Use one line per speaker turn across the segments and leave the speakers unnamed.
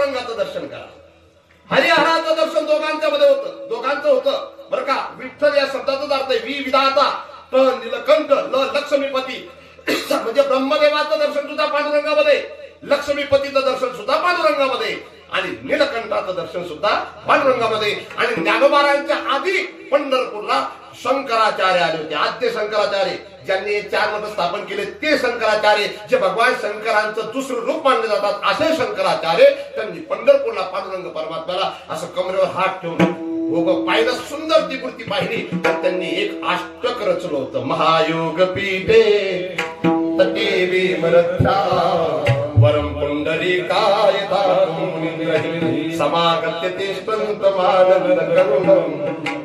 पांडुरंगाचं दर्शन करा. हरिहराचं दर्शन दोघांचं होतं बरं का. विठ्ठल या शब्दाचाच अर्थ आहे वि विधाता, ट नीलकंठ, ल लक्ष्मीपती. म्हणजे ब्रह्मदेवाचं दर्शन सुद्धा पांडुरंगामध्ये, लक्ष्मीपतीचं दर्शन सुद्धा पांडुरंगामध्ये आणि नीलकंठाचं दर्शन सुद्धा पांडुरंगामध्ये. आणि ज्ञानोबारांच्या आधी पंढरपूरला शंकराचार्य आले होते. आद्य शंकराचार्य ज्यांनी 4 मठ स्थापन केले ते शंकराचार्य, जे भगवान शंकरांचं दुसरं रूप मानले जातात असे शंकराचार्य. त्यांनी पंढरपूरला पांडुरंग परमात्म्याला असं कमरेवर हात ठेवून पाहिलं, सुंदर ती मूर्ती पाहिली. त्यांनी एक अष्टक रचलं होतं. महायोग पीठे तटे विमरथा वरम पुंडरीकाय समागत्य तिष्ठन्तमानन्द करुणं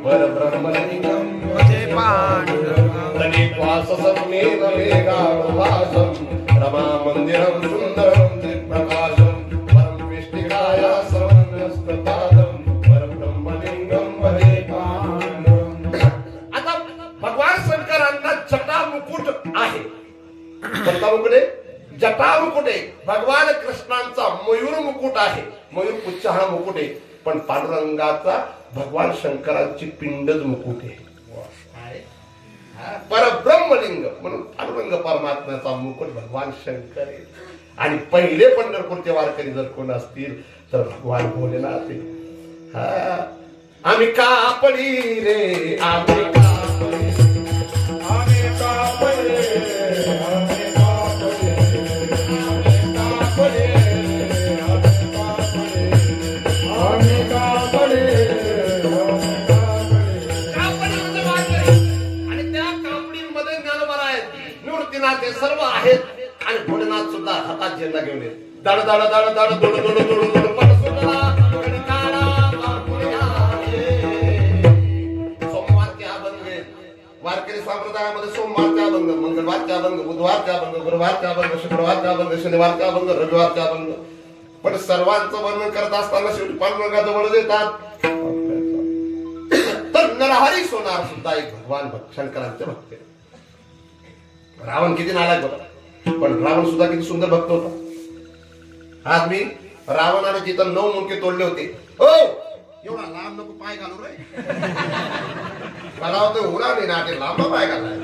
परब्रह्मलिङ्गं भजे पाण्डुरङ्गं तनित्वाससम्मेन मेघाभासं रमा मंदिरं सुन्दरं त्रिप्रकाशं वरं विष्टिकाय श्रवणस्तपादं परब्रह्मलिङ्गं भजे पाण्डुरङ्गं. आता भगवान शंकरांना जटा मुकुट आहे. कोणता मुकुट आहे? जटा मुकुट आहे. भगवान कृष्णांचा मयूर मुकुट आहे. मयूर पुच्छ हा मुकुट आहे. पण पांडुरंगाचा भगवान शंकरांची पिंडच मुकुट आहे. परब्रह्मलिंग म्हणून पांडुरंग परमात्म्याचा मुकुट भगवान शंकर आहे. आणि पहिले पंढरपूरचे वारकरी जर कोण असतील तर भगवान भोलेनाथ आहे. आम्ही कापडी रे आम्ही कापडी, आम्ही कापडी, ते सर्व आहेत. आणि भोलेनाथ सुद्धा हातात झेंडा घेऊन येत. दाड दाड दाड दाड दोड दोड दोड दोड पट सुटला कणकाळा सोमवारचे अभंग. वारकरी संप्रदायामध्ये सोमवारचे अभंग, मंगळवारचे अभंग, बुधवारचे अभंग, गुरुवारचे अभंग, शुक्रवारचे अभंग, शनिवारचे अभंग, रविवारचे अभंग. पण सर्वांचं वर्णन करत असताना शेवटी पांडुरंगाजवळ देतात. तर नरहरी सोनार सुद्धा एक भगवान शंकरांचे भक्त. रावण किती नालायक होता, पण रावण सुद्धा किती सुंदर भक्त होता. आज मी रावणाने जिथं 9 मुंडके तोडले होते. हो एवढा लांब नको पाय घालू रे. मला होतं उडा नाही ना, ते लांब पाय घालाय.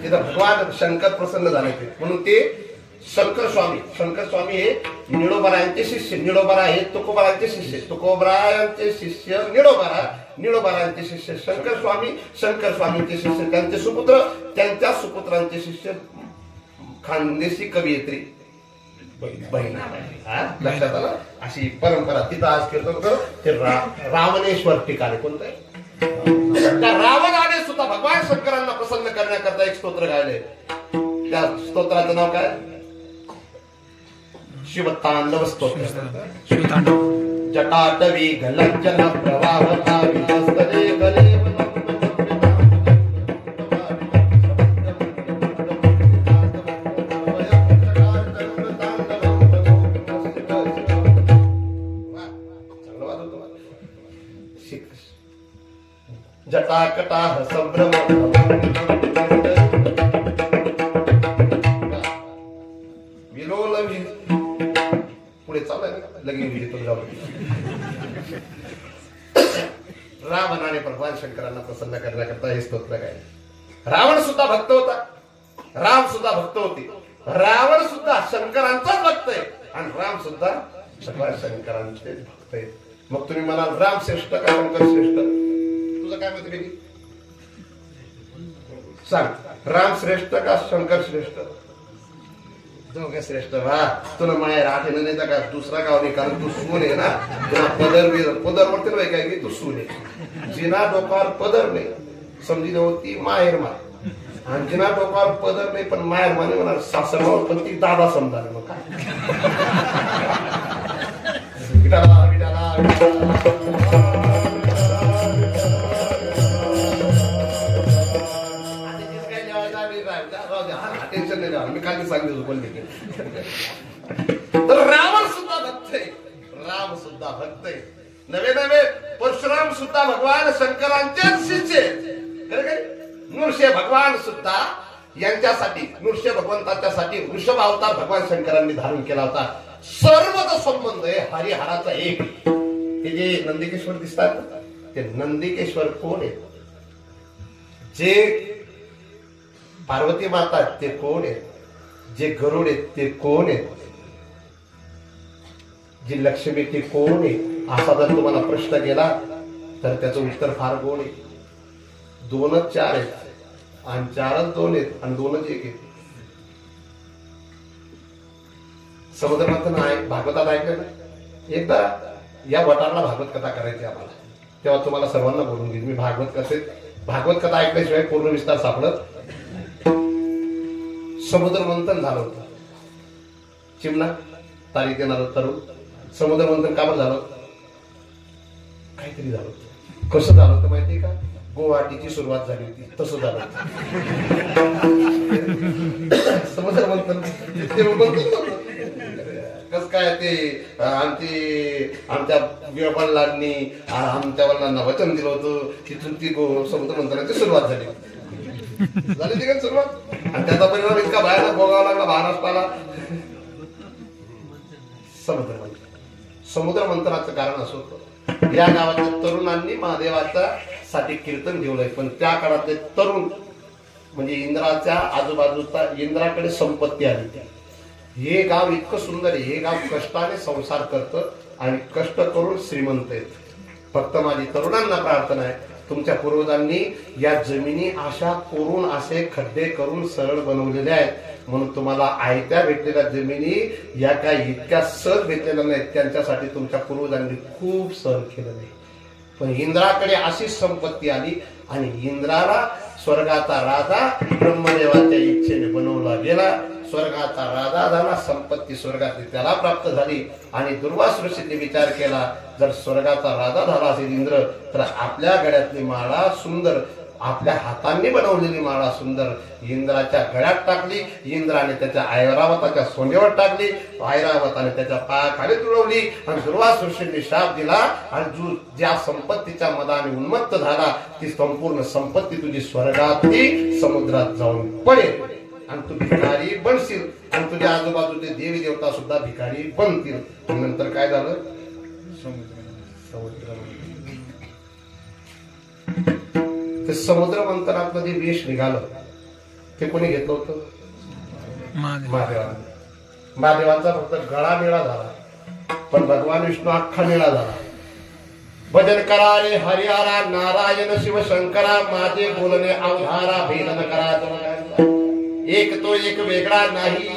तिथं भगवान शंकर प्रसन्न झाले म्हणून ते शंकर स्वामी हे निळोबारायांचे शिष्य. निळोबारा हे तुकोबारायांचे शिष्य, तुकोबारायांचे शिष्य निळोबारायांचे शिष्य शंकर स्वामींचे शिष्य, त्यांचे सुपुत्र, त्यांच्या सुपुत्रांचे शिष्य खानदेशी कवयित्री बहिणाबाई. लक्षात आलं? अशी परंपरा तिथं आज कीर्तन ते रावणेश्वर ठिकाणी. कोणतं आहे? त्या रावणाने सुद्धा भगवान शंकरांना प्रसन्न करण्याकरता एक स्तोत्र गायले. त्या स्तोत्राचं नाव काय? शिवतांडव स्तोत्र. जटाटवी गलज्जल प्रवाहता विहस्तने गले जटाकटाह संभ्रम विलोल पुढे चालू आहे लगेच. रावणाने भगवान शंकरांना प्रसन्न करण्याकरता हे स्तोत्र काय. रावण सुद्धा भक्त होता, राम सुद्धा भक्त होते. रावण सुद्धा शंकरांचाच भक्त आहे आणि राम सुद्धा भगवान शंकरांचे भक्त आहेत. मग तुम्ही म्हणाल राम श्रेष्ठ का शंकर श्रेष्ठ? तुझं काय मत बेटी सांग. राम श्रेष्ठ का शंकर श्रेष्ठ? दोघे श्रेष्ठ. वा तुला माया आठे नाही का दुसरा गाव नाही, कारण तू सून आहे ना. जिना पदर म्हणते ना काय की तू सून आहे. जिना डोकावर पदर नाही समजी होती माहेर मा, आणि जिना डोकावर पदर नाही पण माहेर माने म्हणा सासर पण ती दादा समजा. मग काय विटाला विटाला टेन्शन नाही. मी काय सांगितलं बोलले. तर रावण सुद्धा भक्त आहे, राम सुद्धा भक्त आहे. नवे परशुराम सुद्धा भगवान शंकरांचेच शिष्य. नृसिंह भगवान सुद्धा यांच्यासाठी नृष्य भगवंताच्यासाठी वृषभ अवतार भगवान शंकरांनी धारण केला होता. सर्वच संबंध आहे हरिहराचा एक. ते जे नंदिकेश्वर दिसतात ते नंदिकेश्वर कोण आहे? जे पार्वती माता ते कोण आहे? जे गरुड आहेत ते कोण आहेत? जी लक्ष्मी ती कोण आहे? असा जर तुम्हाला प्रश्न केला तर त्याचं उत्तर फार गोड आहे. 2च 4 आहेत आणि 4च 2 आहेत आणि 2च 1 आहेत. समुद्र मंथन आहे भागवतात ऐकलं ना? एकदा या वटारला भागवत कथा करायची आम्हाला, तेव्हा तुम्हाला सर्वांना बोलून घेईन मी. भागवत कथा ऐकल्याशिवाय पूर्ण विस्तार सापडत. समुद्र मंथन झालं होतं. चिमणा तारीख देणार तरुण. समुद्र मंथन का बरं झालं? काहीतरी झालं होतं. कसं झालं होतं माहितीये का? गुवाहाटीची सुरुवात झाली होती तसं झालं. समुद्र मंथन कस काय ते आमच्या वडिलांनी आमच्या वडिलांना वचन दिलं होतं. तिथून ती समुद्र मंथनाची सुरुवात झाली ती का सुरुवात. आणि त्याचा परिणाम इतका बाहेर भोगावा लागला महाराष्ट्राला. समुद्र मंथनाचं कारण असं होतं, या गावातल्या तरुणांनी महादेवाच्या साठी कीर्तन ठेवलंय. पण त्या काळातले तरुण म्हणजे इंद्राच्या आजूबाजूचा इंद्राकडे संपत्ती आली. हे गाव इतकं सुंदर आहे. हे गाव कष्टाने संसार करतं आणि कष्ट करून श्रीमंत आहेत. फक्त माझी तरुणांना प्रार्थना आहे, तुमच्या पूर्वजांनी या जमिनी अशा कोरून असे खड्डे करून सरळ बनवलेल्या आहेत. म्हणून तुम्हाला आयत्या भेटलेल्या जमिनी या काही इतक्या सहज भेटलेल्या नाहीत. त्यांच्यासाठी तुमच्या पूर्वजांनी खूप सहन केलं नाही. पण इंद्राकडे अशी संपत्ती आली आणि इंद्राला स्वर्गाचा राजा ब्रह्मदेवाच्या इच्छेने बनवला गेला. स्वर्गाचा राजा झाला. संपत्ती स्वर्गातली त्याला प्राप्त झाली. आणि दुर्वास ऋषींनी विचार केला, जर स्वर्गाचा राजा झाला असेल इंद्र तर आपल्या गळ्यातली माळा सुंदर, आपल्या हातांनी बनवलेली माळा सुंदर इंद्राच्या गळ्यात टाकली. इंद्राने त्याच्या ऐरावताच्या सोंडेवर टाकली. ऐरावताने त्याच्या पायाखाली तुडवली. आणि दुर्वास ऋषींनी शाप दिला, आणि ज्या संपत्तीच्या मदाने उन्मत्त झाला ती संपूर्ण संपत्ती तुझी स्वर्गातली समुद्रात जाऊन पडेल आणि तू भिकारी बनशील आणि तुझ्या आजूबाजूचे देवी देवता सुद्धा भिकारी बनतील. नंतर काय झालं? ते समुद्र मंथनात जे विष निघालं ते कोणी घेतलं होतं? महादेवाने. महादेवाचा फक्त गळा निळा झाला, पण भगवान विष्णू अख्खा निळा झाला. भजन करा रे हरिहरा नारायण शिव शंकरा, माझे बोलणे अवधारा भेदन करा. एक तो एक वेगळा नाही,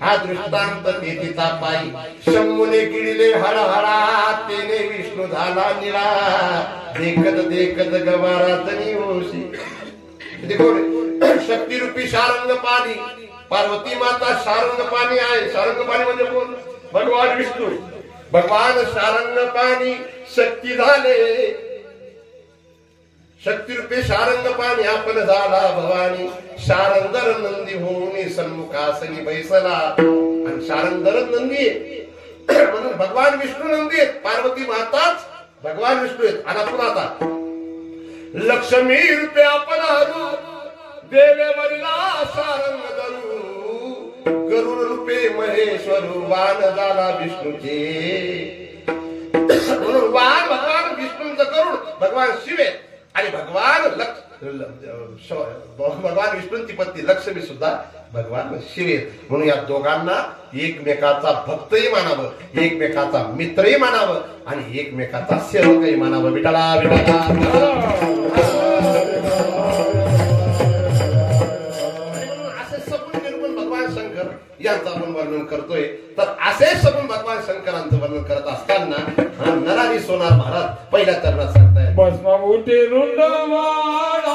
हा दृष्टांत तेथीचा पायी. शंभूने किडिले हळहळा, तेने विष्णू झाला निळा. देखत देखत गवारातनी होशी. शक्ती रूपी शारंग पाणी, पार्वती माता शारंग पाणी आहे. शारंग पाणी म्हणजे कोण? भगवान विष्णू. भगवान शारंग पाणी शक्ती झाले. शक्ती रूपे शारंग पाणी आपण झाला भवानी. शारंगर नंदी होऊन सन्मुखासनी बैसला. आणि शारंगर नंदी म्हणून भगवान विष्णू नंदी आहेत. पार्वती माताच भगवान विष्णू आहेत. आणि आपण आता लक्ष्मी रूपे आपण हरू, देवेवरला शारंग धरू. गरुड रूपे महेश्वर, वान झाला विष्णूचे. म्हणून वान भगवान विष्णूंचं गरुड भगवान शिव आहे. आणि भगवान विष्णूंची पत्नी लक्ष्मी सुद्धा भगवान शिव आहेत. म्हणून या दोघांना एकमेकाचा भक्तही मानावं, एकमेकाचा मित्रही मानावं आणि एकमेकाचा सेवकही मानावं. विठ्ठला विठ्ठला. असे सगुण निर्गुण भगवान शंकर यांचं आपण वर्णन करतोय. तर असे सगुण भगवान शंकरांचं वर्णन करत असताना नरारी सोनार महाराज पहिल्या चरणात सांगताय,
भस्माभूती रुंडमाळा,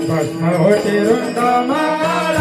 भस्माभूती रुंडमाळा,